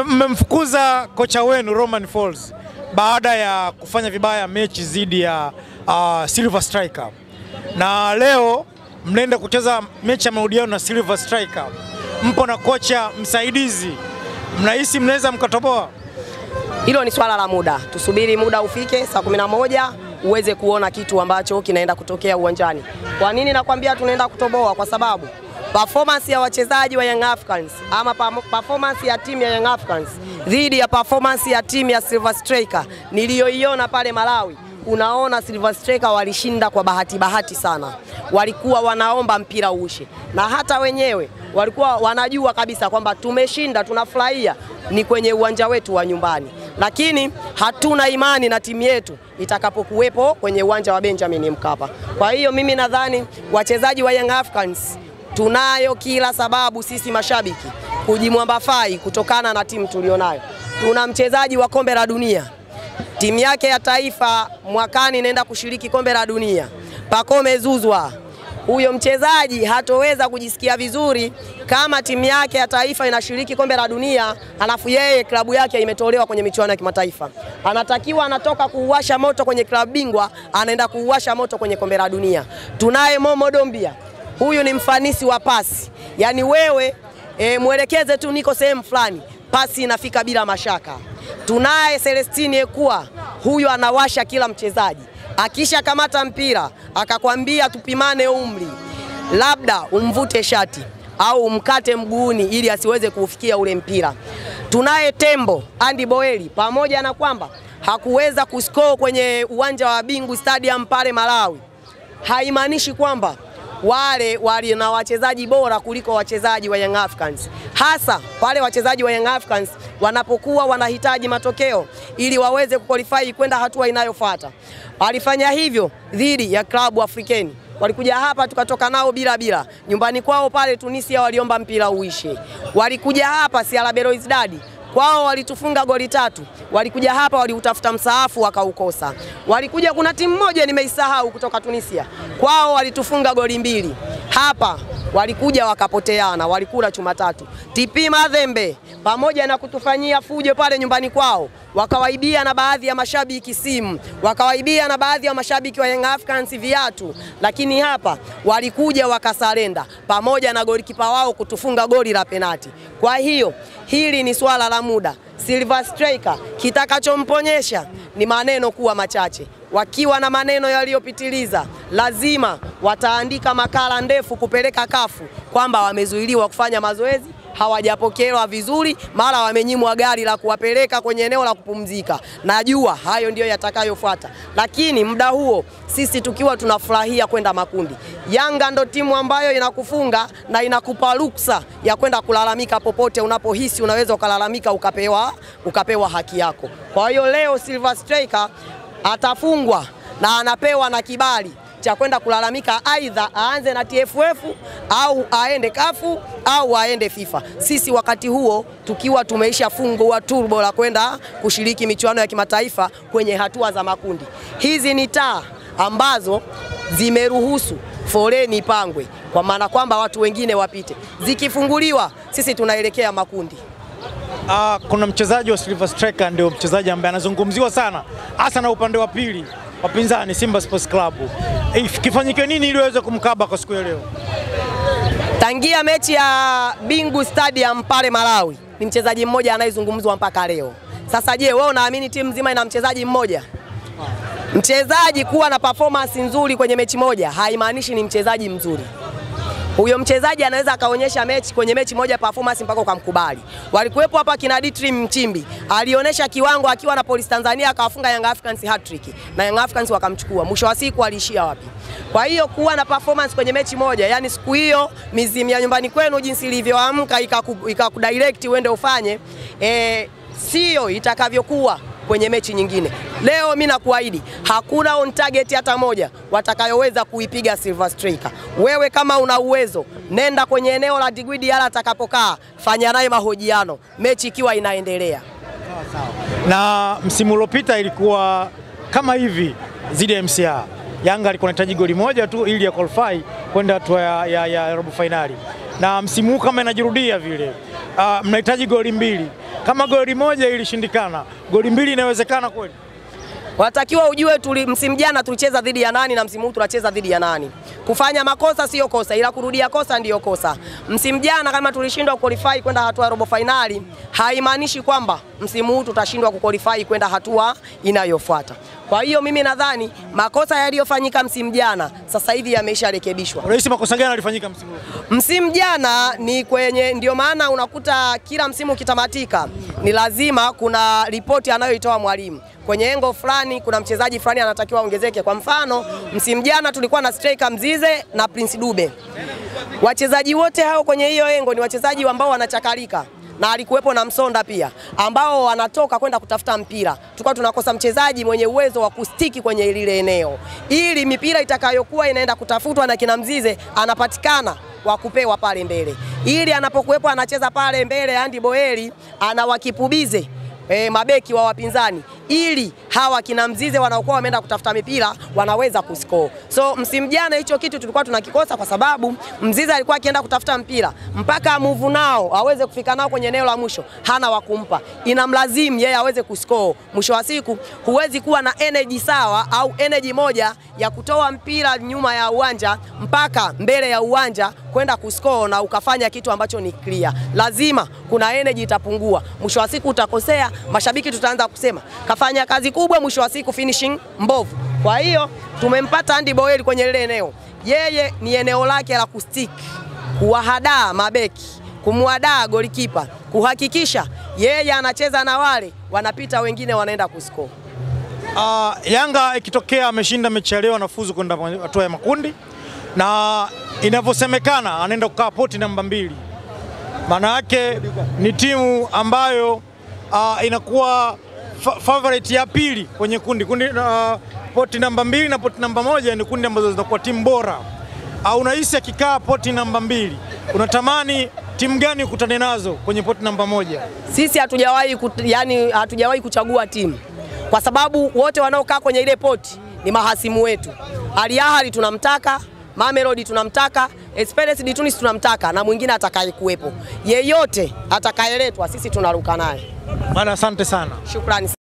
mmemfukuza kocha wenu Romain Folz baada ya kufanya vibaya mechi dhidi ya Silver Striker, na leo mnaenda kucheza mechi ya marudiano na Silver Striker. Mpo na kocha msaidizi, mnahisi mnaweza mkatoboa? Hilo ni swala la muda, tusubiri muda ufike saa 11 uweze kuona kitu ambacho kinaenda kutokea uwanjani. Kwa nini nakwambia tunaenda kutoboa? Kwa sababu performance ya wachezaji wa Young Africans ama performance ya timu ya Young Africans dhidi ya performance ya timu ya Silver Striker niliyoiona pale Malawi, unaona Silver Striker walishinda kwa bahati sana. Walikuwa wanaomba mpira uishe, na hata wenyewe walikuwa wanajua kabisa kwamba tumeshinda, tunafurahia, ni kwenye uwanja wetu wa nyumbani. Lakini hatuna imani na timu yetu itakapokuwepo kwenye uwanja wa Benjamin Mkapa. Kwa hiyo mimi nadhani wachezaji wa Young Africans tunayo kila sababu sisi mashabiki kujimwambafai kutokana na timu tulionayo. Tuna mchezaji wa kombe la dunia, timu yake ya taifa mwakani inaenda kushiriki kombe la dunia, Pacome Zouzoua. Huyo mchezaji hatoweza kujisikia vizuri kama timu yake ya taifa inashiriki kombe la dunia alafu yeye klabu yake imetolewa kwenye michuano ya kimataifa. Anatakiwa anatoka kuuwasha moto kwenye klabu bingwa, anaenda kuuwasha moto kwenye kombe la dunia. Tunaye Momo Dombia. Huyu ni mfanisi wa pasi. Yaani wewe mwelekeze tu niko sehemu fulani, pasi inafika bila mashaka. Tunaye Celestine Ekua. Huyu anawasha kila mchezaji. Akisha kamata mpira akakwambia tupimane umri, labda umvute shati au umkate mguuni ili asiweze kufikia ule mpira. Tunaye Tembo Andy Boeli, pamoja na kwamba hakuweza kuscore kwenye uwanja wa Bingu Stadium pale Malawi, haimaanishi kwamba wale na wachezaji bora kuliko wachezaji wa Young Africans. Hasa pale wachezaji wa Young Africans wanapokuwa wanahitaji matokeo ili waweze kuqualify kwenda hatua inayofuata. Walifanya hivyo dhidi ya klabu Afrikeni. Walikuja hapa tukatoka nao bila. Nyumbani kwao pale Tunisia waliomba mpira uishe. Walikuja hapa CR Belouizdad, kwao walitufunga goli 3. Walikuja hapa waliutafuta msaafu wakaukosa. Walikuja kuna timu moja nimeisahau kutoka Tunisia, kwao walitufunga goli 2. Hapa walikuja wakapoteana, walikula chuma 3. TP Mazembe pamoja na kutufanyia fujo pale nyumbani kwao, wakawaibia na baadhi ya mashabiki simu, wakawaibia na baadhi ya mashabiki wa Young Africans viatu, lakini hapa walikuja wakasarenda pamoja na golikipa wao kutufunga goli la penati. Kwa hiyo hili ni swala la muda. Silver Striker kitakachomponyesha ni maneno kuwa machache. Wakiwa na maneno yaliyopitiliza, lazima wataandika makala ndefu kupeleka kafu kwamba wamezuiliwa kufanya mazoezi, hawajapokelewa vizuri, mara wamenyimwa gari la kuwapeleka kwenye eneo la kupumzika. Najua hayo ndio yatakayofuata, lakini muda huo sisi tukiwa tunafurahia kwenda makundi. Yanga ndo timu ambayo inakufunga na inakupa ruksa ya kwenda kulalamika popote unapohisi unaweza ukalalamika ukapewa haki yako. Kwa hiyo leo Silver Striker atafungwa na anapewa na kibali cha kwenda kulalamika, aidha aanze na TFF au aende kafu au aende FIFA. Sisi wakati huo tukiwa tumeisha fungwa turbo la kwenda kushiriki michuano ya kimataifa kwenye hatua za makundi. Hizi ni taa ambazo zimeruhusu foleni ipangwe, kwa maana kwamba watu wengine wapite. Zikifunguliwa sisi tunaelekea makundi. Kuna mchezaji wa Silver Striker ndio mchezaji ambaye anazungumziwa sana hasa na upande wa pili wapinzani Simba Sports Club. Kifanyike nini ili waweze kumkaba kwa siku ya leo? Tangia mechi ya Bingu Stadium pale Malawi ni mchezaji mmoja anayezungumzwa mpaka leo. Sasa je, wewe unaamini timu nzima ina mchezaji mmoja? Mchezaji kuwa na performance nzuri kwenye mechi moja haimaanishi ni mchezaji mzuri. Huyo mchezaji anaweza akaonyesha kwenye mechi moja performance mpaka ukamkubali. Walikuwepo hapa kina Ditrim Mchimbi, alionyesha kiwango akiwa na Police Tanzania akawafunga Young Africans hat-trick na Young Africans wakamchukua. Mwisho wa siku aliishia wapi? Kwa hiyo kuwa na performance kwenye mechi moja, yani siku hiyo mizimu ya nyumbani kwenu jinsi ilivyoamka ikakudirect uende ufanye, sio itakavyokuwa kwenye mechi nyingine. Leo mimi nakuahidi hakuna on target hata moja watakayoweza kuipiga Silver Striker. Wewe kama una uwezo, nenda kwenye eneo la Digwidi Yala atakapokaa, fanya naye mahojiano mechi ikiwa inaendelea. Na msimu uliopita ilikuwa kama hivi zidi ya MCA. Yanga alikuwa anahitaji goli moja tu ili ya qualify kwenda hatua ya robo finali. na msimu huu kama inajirudia vile, mnahitaji goli 2. Kama goli 1 ilishindikana, goli 2 inawezekana kweli? Watakiwa ujue msimu jana tulicheza dhidi ya nani na msimu huu tunacheza dhidi ya nani. Kufanya makosa sio kosa, ila kurudia kosa ndiyo kosa. Msimu jana kama tulishindwa kuqualify kwenda hatua ya robo finali, haimaanishi kwamba msimu huu tutashindwa kuqualify kwenda hatua inayofuata. Kwa hiyo mimi nadhani makosa yaliyofanyika msimu jana sasa hivi yamesharekebishwa. Unahisi makosa gani yalifanyika msimu huu? Msimu jana ni kwenye, ndio maana unakuta kila msimu ukitamatika ni lazima kuna ripoti anayoitoa mwalimu. Kwenye engo fulani kuna mchezaji fulani anatakiwa ongezeke. Kwa mfano, msimu jana tulikuwa na striker Mzize na Prince Dube. Wachezaji wote hao kwenye hiyo engo ni wachezaji ambao wanachakalika. Na alikuwepo na Msonda pia ambao wanatoka kwenda kutafuta mpira. Tulikuwa tunakosa mchezaji mwenye uwezo wa kustiki kwenye lile eneo, ili mipira itakayokuwa inaenda kutafutwa na kina Mzize anapatikana wa kupewa pale mbele, ili anapokuwepo anacheza pale mbele Andy Boeli anawakipubize mabeki wa wapinzani, ili hawa kina Mzize wanaokuwa wameenda kutafuta mipira wanaweza kuscore. So msimu jana hicho kitu tulikuwa tunakikosa, kwa sababu Mzize alikuwa akienda kutafuta mpira mpaka move nao aweze kufika nao kwenye eneo la mwisho, hana wa kumpa, inamlazimu yeye aweze kuscore. Mwisho wa siku huwezi kuwa na energy sawa au energy moja ya kutoa mpira nyuma ya uwanja mpaka mbele ya uwanja kwenda kuscore na ukafanya kitu ambacho ni clear. Lazima kuna energy itapungua, mwisho wa siku utakosea, mashabiki tutaanza kusema kafanya kazi kubwa, mwisho wa siku finishing mbovu. Kwa hiyo tumempata Andy Boeli kwenye lile eneo, yeye ni eneo lake la kustick, kuwahadaa mabeki, kumwadaa golikipa, kuhakikisha yeye anacheza na wale wanapita, wengine wanaenda kuscore. Yanga ikitokea ameshinda mechi ya leo anafuzu kwenda hatua ya makundi, na inavyosemekana anaenda kukaa poti namba 2. Maana yake ni timu ambayo inakuwa favorite ya pili kwenye kundi. Poti namba 2 na poti namba 1 ni kundi ambazo zinakuwa timu bora. Unahisi akikaa poti namba 2, unatamani timu gani ukutane nazo kwenye poti namba 1? Sisi hatujawahi kuchagua timu, kwa sababu wote wanaokaa kwenye ile poti ni mahasimu wetu. Al Ahly tunamtaka, Mamelodi tunamtaka, Esperance de Tunis tunamtaka, na mwingine atakayekuwepo. Yeyote atakayeletwa sisi tunaruka naye. Bana, asante sana. Shukrani.